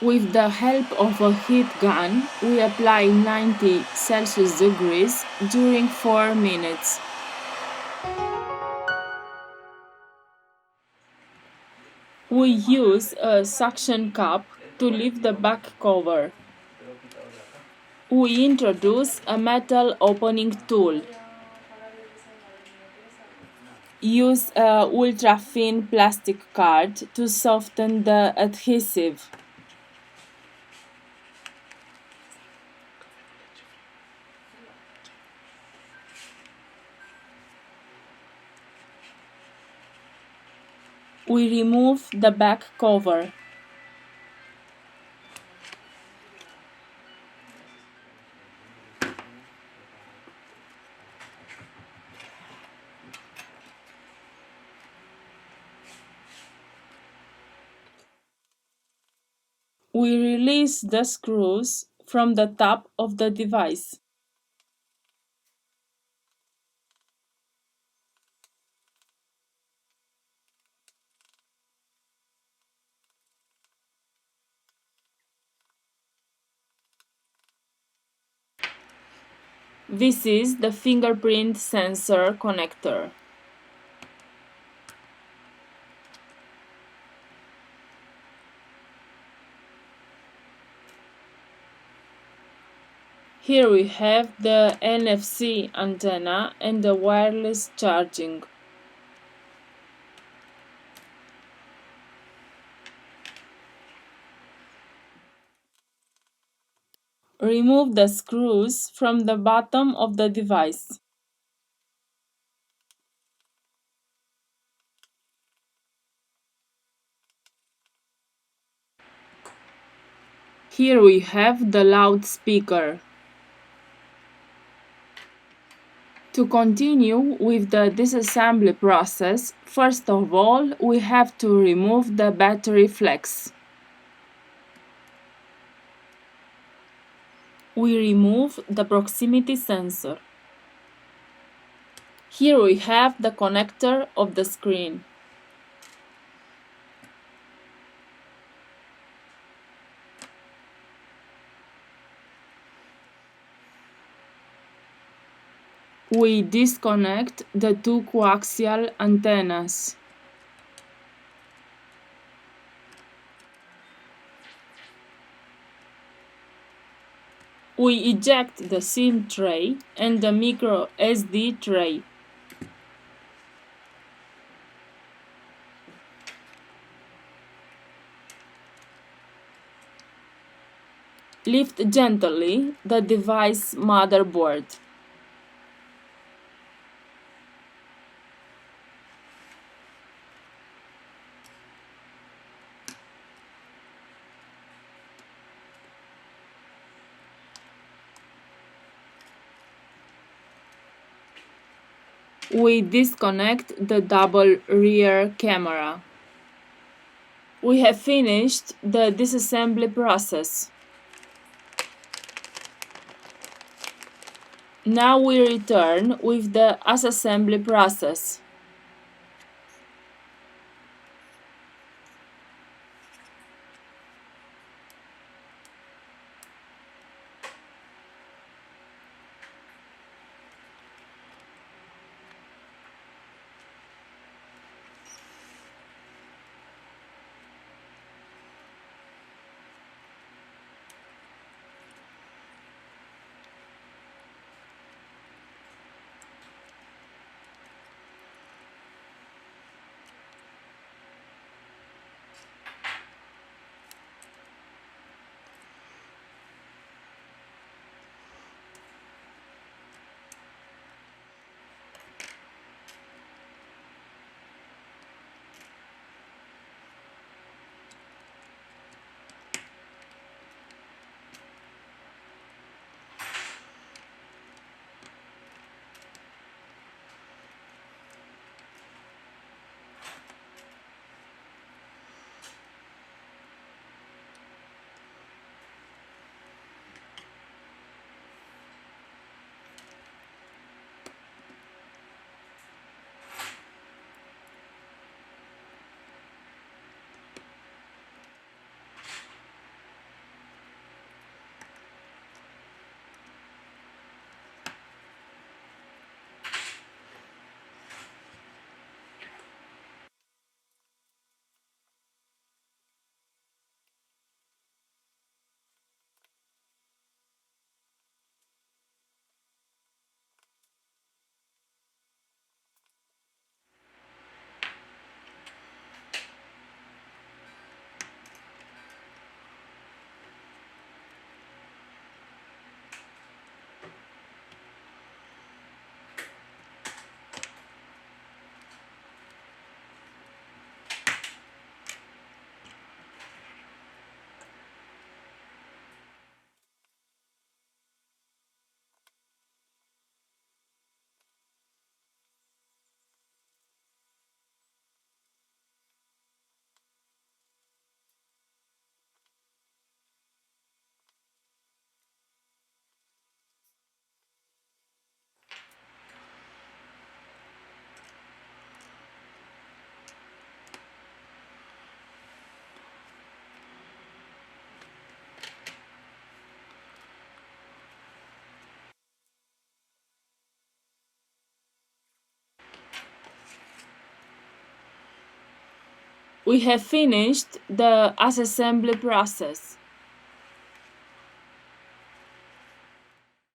With the help of a heat gun, we apply 90 Celsius degrees during 4 minutes. We use a suction cup to lift the back cover. We introduce a metal opening tool. Use a ultra-thin plastic card to soften the adhesive. We remove the back cover. We release the screws from the top of the device. This is the fingerprint sensor connector. Here we have the NFC antenna and the wireless charging. Remove the screws from the bottom of the device. Here we have the loudspeaker. To continue with the disassembly process, first of all, we have to remove the battery flex. We remove the proximity sensor. Here we have the connector of the screen. We disconnect the two coaxial antennas. We eject the SIM tray and the micro SD tray. Lift gently the device motherboard. We disconnect the double rear camera. We have finished the disassembly process. Now we return with the assembly process. We have finished the assembly process.